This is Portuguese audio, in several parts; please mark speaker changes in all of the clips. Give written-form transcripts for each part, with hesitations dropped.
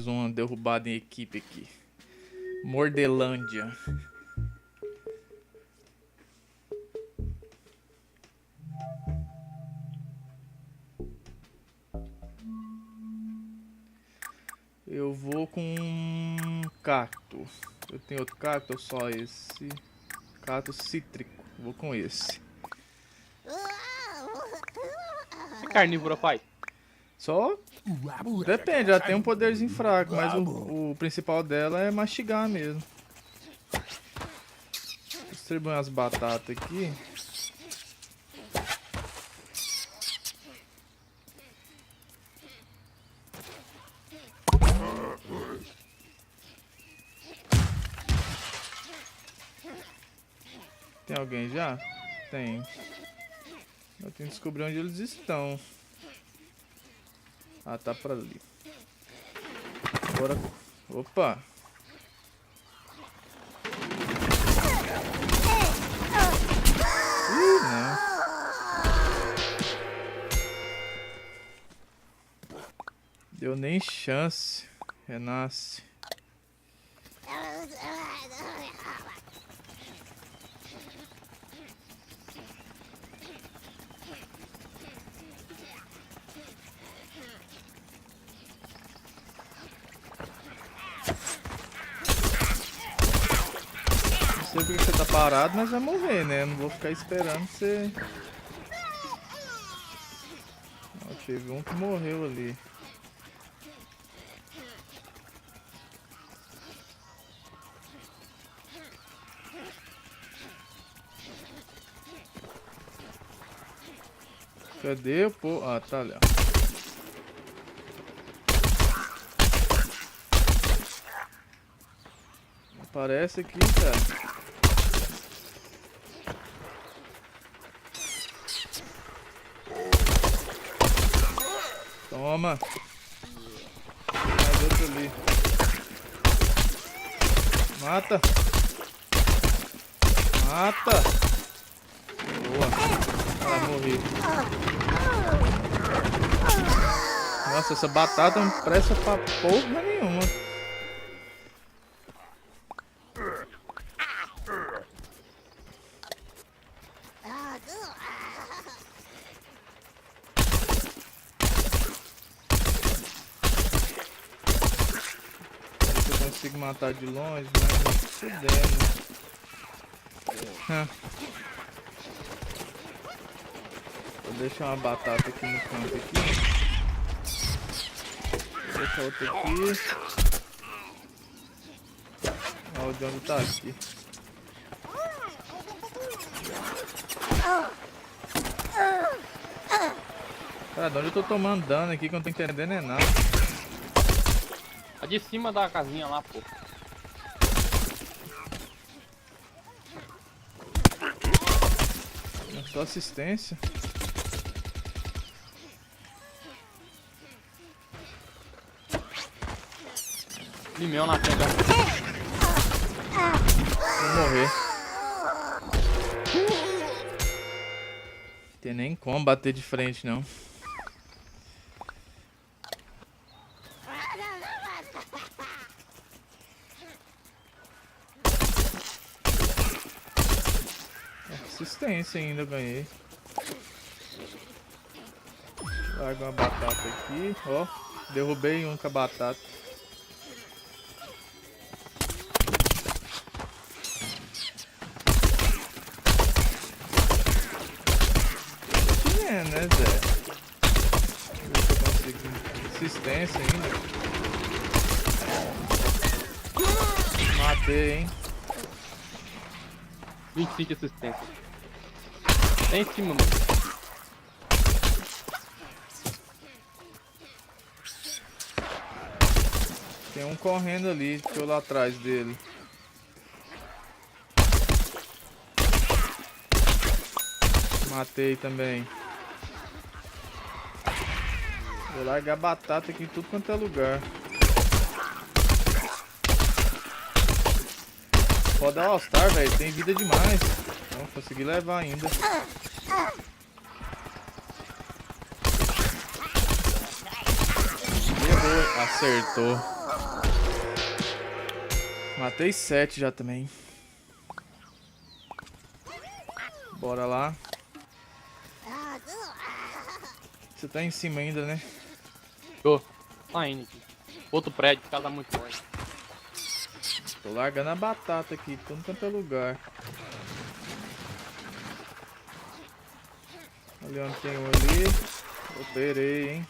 Speaker 1: Uma derrubada em equipe aqui. Mordelândia. Eu vou com um cacto. Eu tenho outro cacto ou só esse? Cacto cítrico. Vou com esse.
Speaker 2: Que carnívora, pai?
Speaker 1: Só depende, ela tem um poderzinho fraco, mas o principal dela é mastigar mesmo. Distribuir umas batatas aqui. Tem alguém já? Tem. Eu tenho que descobrir onde eles estão. Ah, tá pra ali. Agora... Opa! Ih, não. Deu nem chance. Renasce. Não sei porque você tá parado, mas vai morrer, né? Não vou ficar esperando você... Ó, teve um que morreu ali. Cadê o pô? Ah, tá ali, ó. Aparece aqui, cara. Toma. Mais outro ali. Mata. Mata. Boa. Ah, morri. Nossa, essa batata não presta pra porra nenhuma. Eu consigo matar de longe, mas não fudendo. Vou deixar uma batata aqui no canto aqui. Vou deixar outra aqui. Olha o Django tá aqui. Cara, de onde eu tô tomando dano aqui que eu não tô entendendo é nada.
Speaker 2: A de cima da casinha lá, pô.
Speaker 1: Só assistência.
Speaker 2: Limão na frente.
Speaker 1: Vou morrer. Tem nem como bater de frente, não. Assistência ainda ganhei. Larga uma batata aqui, ó. Derrubei um com a batata. É, né, Zé? Ver se eu consigo assistência ainda. Matei, hein?
Speaker 2: 25 de assistência. É em cima, mano.
Speaker 1: Tem um correndo ali, deixa eu lá atrás dele. Matei também. Vou largar batata aqui em tudo quanto é lugar. Pode dar All-Star, velho. Tem vida demais. Não consegui levar ainda. Errou. Acertou. Matei 7 já também. Bora lá. Você tá em cima ainda, né?
Speaker 2: Tô. Saindo aqui. Outro prédio, o cara tá muito forte.
Speaker 1: Tô largando a batata aqui, tô no quanto é lugar. Olha onde tem um ali. Operei, hein?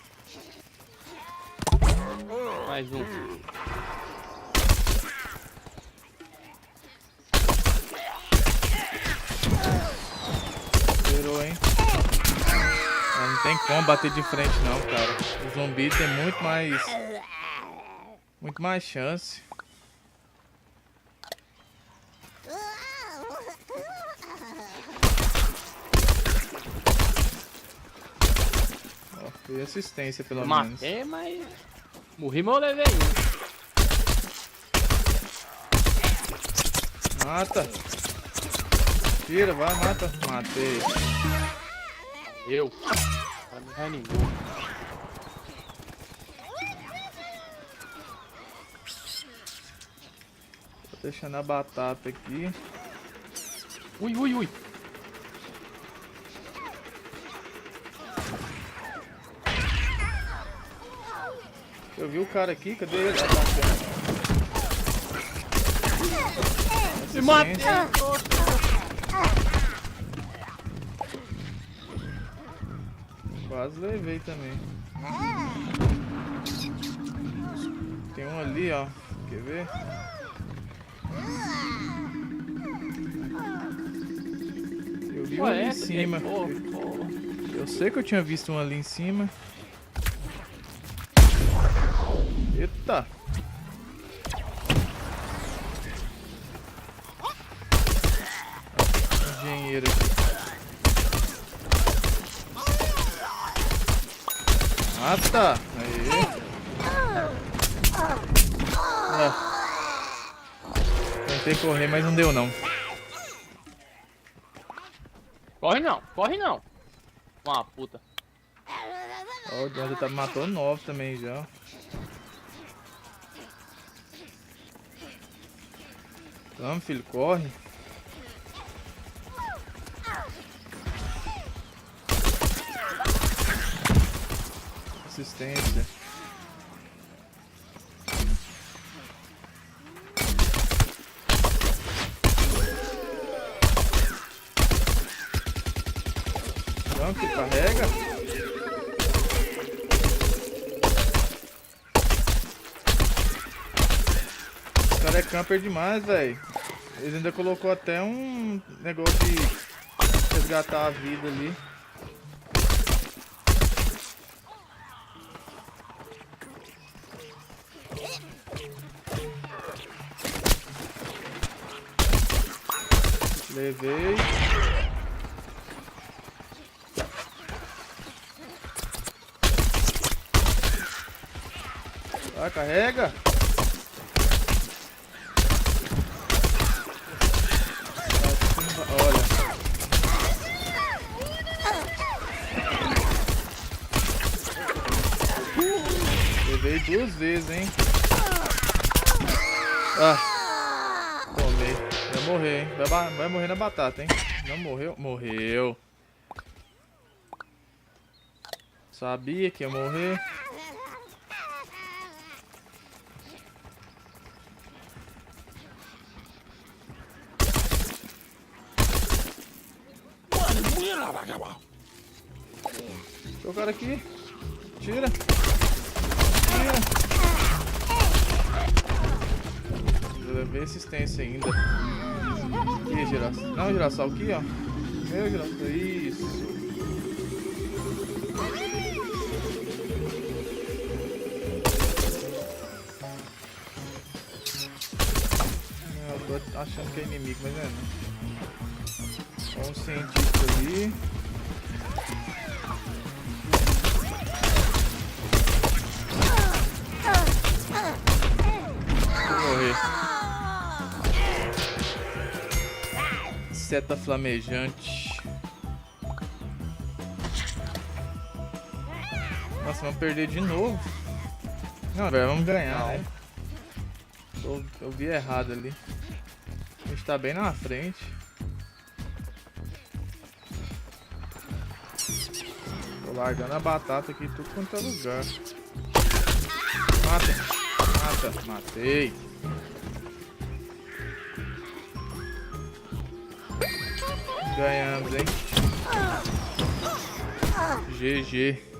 Speaker 2: Mais um.
Speaker 1: Operou, hein? Ah, não tem como bater de frente não, cara. O zumbi tem muito mais chance. Ó, foi assistência pelo menos.
Speaker 2: Matei, mas... Morri, mas eu levei um.
Speaker 1: Mata. Tira, vai, mata. Matei.
Speaker 2: Eu. O cara me reanimou.
Speaker 1: Tô deixando a batata aqui.
Speaker 2: Ui, ui, ui.
Speaker 1: Eu vi o cara aqui, cadê ele?
Speaker 2: Me matei.
Speaker 1: Quase levei também. Tem um ali, ó. Quer ver? Eu vi um ali em cima. Eu sei que eu tinha visto um ali em cima. Eita! Engenheiro aqui. Mata! Aí. Tentei correr, mas não deu não.
Speaker 2: Corre não, corre não. Uma puta.
Speaker 1: Ó, o Donda tá matou 9 também já. Vamos, filho, corre. Assistência. Vamos, filho, carrega. Esse cara é camper demais, velho. Ele ainda colocou até um negócio de resgatar a vida ali. Levei. Vai, carrega. Olha. Levei 2 vezes, hein? Ah. Tomei. Vai morrer, hein? Vai morrer na batata, hein? Não morreu? Morreu. Sabia que ia morrer. Tem o cara aqui. Tira. Tira. Eu levei assistência ainda. Aqui, girassol. Não, girassol aqui, ó. Meu girassol. Isso. Eu tô achando que é inimigo, mas é não. Ó, um cientista ali. Vou morrer. Seta flamejante. Nossa, vamos perder de novo. Não, velho, vamos ganhar, né? Eu vi errado ali. A gente tá bem na frente. Tô largando a batata aqui em tudo quanto é lugar. Mata, mata, matei. Ganhamos, hein? GG.